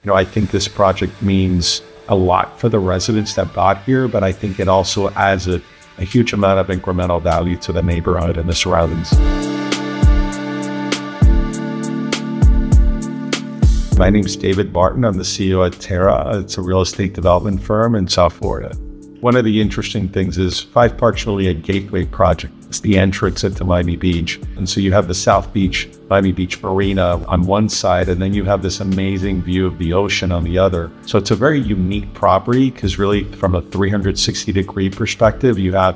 I think this project means a lot for the residents that bought here, but I think it also adds a huge amount of incremental value to the neighborhood and the surroundings. My name is David Barton. I'm the CEO at Terra. It's a real estate development firm in South Florida. One of the interesting things is Five Park's really a gateway project. It's the entrance into Miami Beach. And so you have the South Beach, Miami Beach Marina on one side, and then you have this amazing view of the ocean on the other. So it's a very unique property because really from a 360-degree perspective, you have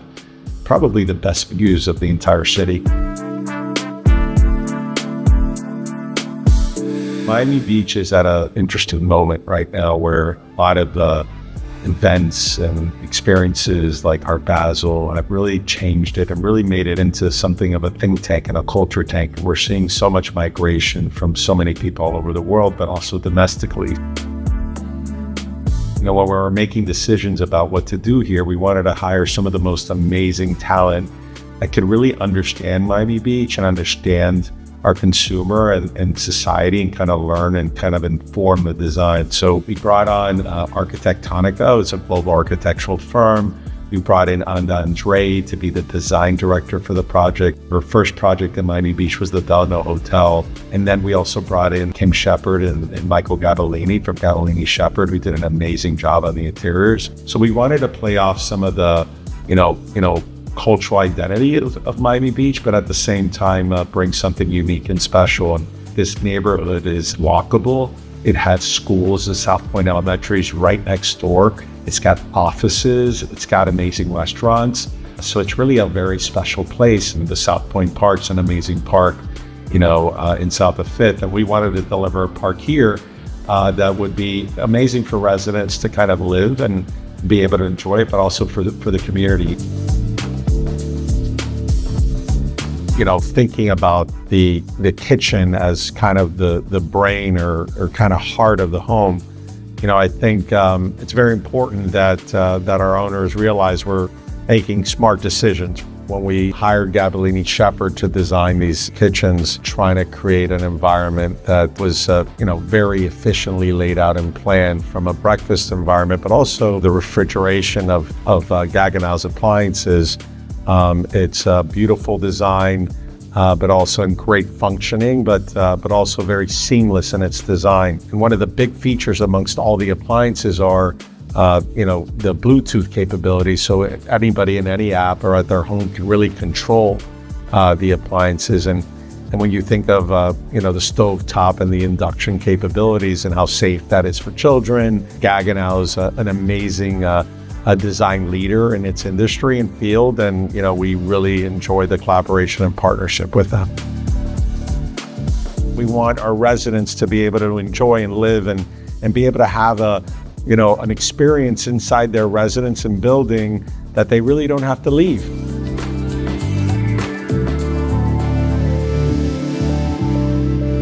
probably the best views of the entire city. Miami Beach is at an interesting moment right now where a lot of the events and experiences like Art Basel have really changed it and really made it into something of a think tank and a culture tank. We're seeing so much migration from so many people all over the world, but also domestically. When we were making decisions about what to do here, we wanted to hire some of the most amazing talent that could really understand Miami Beach and understand our consumer and society and kind of learn and kind of inform the design. So we brought on Architectonica. It's a global architectural firm. We brought in Andre to be the design director for the project. Our first project in Miami Beach was the Gaggenau Hotel. And then we also brought in Kim Shepard and Michael Gattolini from Gattolini Shepard, who did an amazing job on the interiors. So we wanted to play off some of the, cultural identity of Miami Beach, but at the same time bring something unique and special. And this neighborhood is walkable. It has schools. The South Point Elementary is right next door. It's got offices. It's got amazing restaurants. So it's really a very special place. And the South Point Park's an amazing park, in South of Fifth. And we wanted to deliver a park here that would be amazing for residents to kind of live and be able to enjoy it, but also for the community. Thinking about the kitchen as kind of the brain or kind of heart of the home, I think it's very important that our owners realize we're making smart decisions. When we hired Gattolini Shepard to design these kitchens, trying to create an environment that was, very efficiently laid out and planned from a breakfast environment, but also the refrigeration of Gaggenau's appliances. It's a beautiful design, but also in great functioning, but also very seamless in its design. And one of the big features amongst all the appliances are, the Bluetooth capability. So anybody in any app or at their home can really control the appliances. And when you think of, the stove top and the induction capabilities and how safe that is for children, Gaggenau is an amazing a design leader in its industry and field, and we really enjoy the collaboration and partnership with them. We want our residents to be able to enjoy and live and be able to have an experience inside their residence and building that they really don't have to leave.